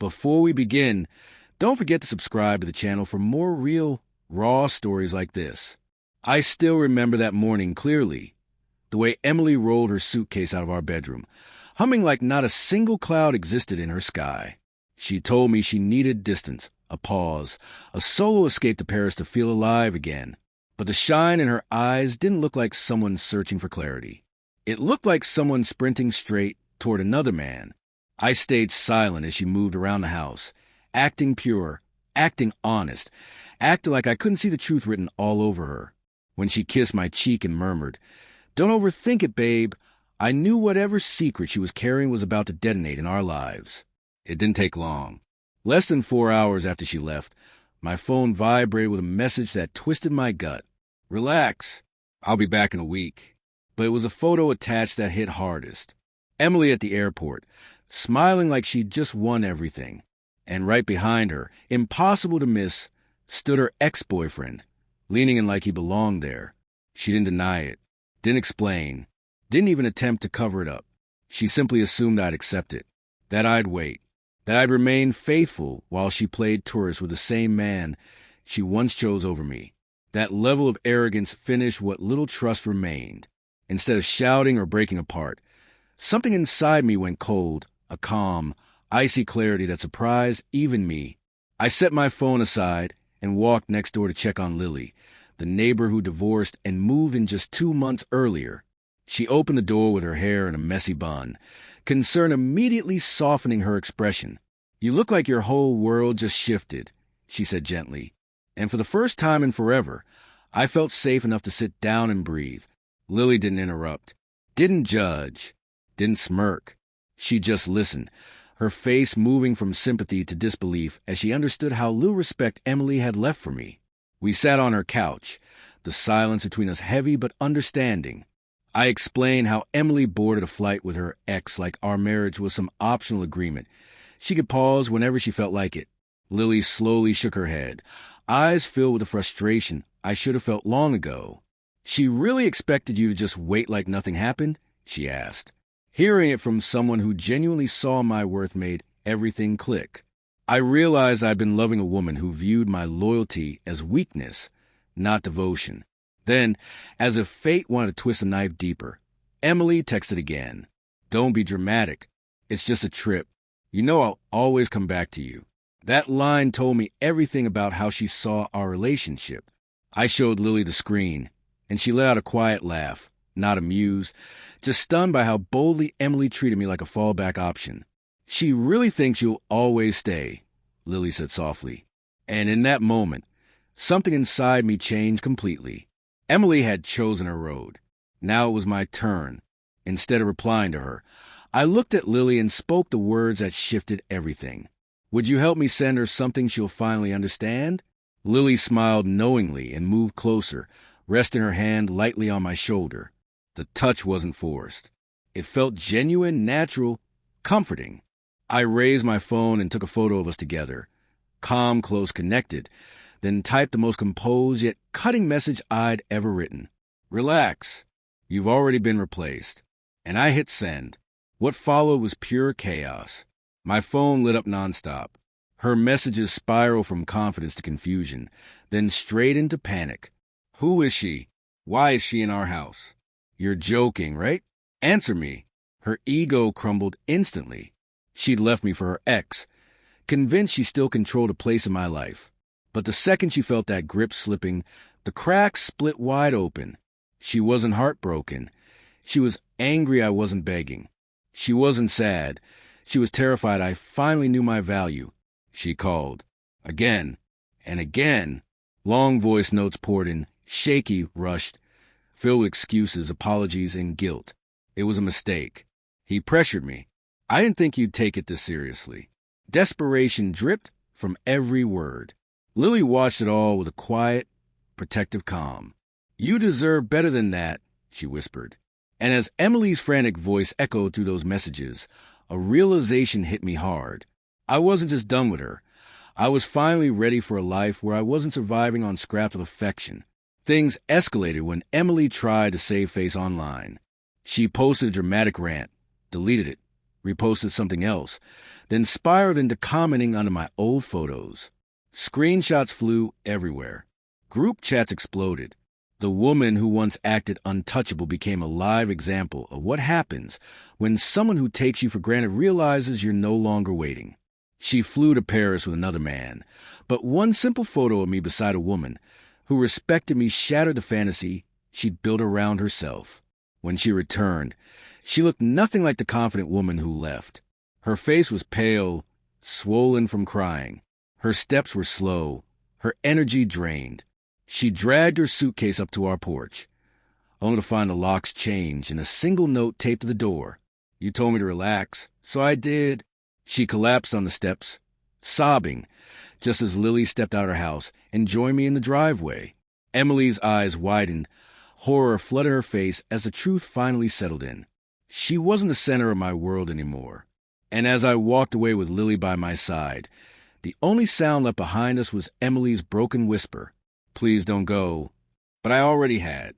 Before we begin, don't forget to subscribe to the channel for more real, raw stories like this. I still remember that morning clearly, the way Emily rolled her suitcase out of our bedroom, humming like not a single cloud existed in her sky. She told me she needed distance, a pause, a solo escape to Paris to feel alive again. But the shine in her eyes didn't look like someone searching for clarity. It looked like someone sprinting straight toward another man. I stayed silent as she moved around the house, acting pure, acting honest, acting like I couldn't see the truth written all over her. When she kissed my cheek and murmured, "Don't overthink it, babe," I knew whatever secret she was carrying was about to detonate in our lives. It didn't take long. Less than 4 hours after she left, my phone vibrated with a message that twisted my gut. "Relax. I'll be back in a week." But it was a photo attached that hit hardest. Emily at the airport, smiling like she'd just won everything. And right behind her, impossible to miss, stood her ex-boyfriend, leaning in like he belonged there. She didn't deny it, didn't explain, didn't even attempt to cover it up. She simply assumed I'd accept it, that I'd wait, that I'd remain faithful while she played tourist with the same man she once chose over me. That level of arrogance finished what little trust remained. Instead of shouting or breaking apart, something inside me went cold, a calm, icy clarity that surprised even me. I set my phone aside and walked next door to check on Lily, the neighbor who divorced and moved in just 2 months earlier. She opened the door with her hair in a messy bun, concern immediately softening her expression. "You look like your whole world just shifted," she said gently. And for the first time in forever, I felt safe enough to sit down and breathe. Lily didn't interrupt, didn't judge, didn't smirk. She just listened, her face moving from sympathy to disbelief as she understood how little respect Emily had left for me. We sat on her couch, the silence between us heavy but understanding. I explained how Emily boarded a flight with her ex like our marriage was some optional agreement. She could pause whenever she felt like it. Lily slowly shook her head, eyes filled with the frustration I should have felt long ago. "She really expected you to just wait like nothing happened?" she asked. Hearing it from someone who genuinely saw my worth made everything click. I realized I'd been loving a woman who viewed my loyalty as weakness, not devotion. Then, as if fate wanted to twist the knife deeper, Emily texted again. "Don't be dramatic. It's just a trip. You know I'll always come back to you." That line told me everything about how she saw our relationship. I showed Lily the screen, and she let out a quiet laugh, not amused, just stunned by how boldly Emily treated me like a fallback option. "She really thinks you'll always stay," Lily said softly. And in that moment, something inside me changed completely. Emily had chosen her road. Now it was my turn. Instead of replying to her, I looked at Lily and spoke the words that shifted everything. "Would you help me send her something she'll finally understand?" Lily smiled knowingly and moved closer, resting her hand lightly on my shoulder. The touch wasn't forced. It felt genuine, natural, comforting. I raised my phone and took a photo of us together, calm, close, connected, then typed the most composed yet cutting message I'd ever written. "Relax. You've already been replaced." And I hit send. What followed was pure chaos. My phone lit up nonstop. Her messages spiraled from confidence to confusion, then straight into panic. "Who is she? Why is she in our house? You're joking, right? Answer me." Her ego crumbled instantly. She'd left me for her ex, convinced she still controlled a place in my life. But the second she felt that grip slipping, the cracks split wide open. She wasn't heartbroken. She was angry I wasn't begging. She wasn't sad. She was terrified I finally knew my value. She called. Again and again. Long voice notes poured in, shaky, rushed, filled with excuses, apologies, and guilt. It was a mistake. He pressured me. I didn't think you'd take it this seriously. Desperation dripped from every word. Lily watched it all with a quiet, protective calm. "You deserve better than that," she whispered. And as Emily's frantic voice echoed through those messages, a realization hit me hard. I wasn't just done with her. I was finally ready for a life where I wasn't surviving on scraps of affection. Things escalated when Emily tried to save face online. She posted a dramatic rant, deleted it, reposted something else, then spiraled into commenting under my old photos. Screenshots flew everywhere. Group chats exploded. The woman who once acted untouchable became a live example of what happens when someone who takes you for granted realizes you're no longer waiting. She flew to Paris with another man, but one simple photo of me beside a woman who respected me shattered the fantasy she'd built around herself. When she returned, she looked nothing like the confident woman who left. Her face was pale, swollen from crying. Her steps were slow, her energy drained. She dragged her suitcase up to our porch, only to find the locks changed and a single note taped to the door. "You told me to relax, so I did." She collapsed on the steps, sobbing, just as Lily stepped out of her house and joined me in the driveway. Emily's eyes widened. Horror flooded her face as the truth finally settled in. She wasn't the center of my world anymore. And as I walked away with Lily by my side, the only sound left behind us was Emily's broken whisper, "Please don't go." But I already had.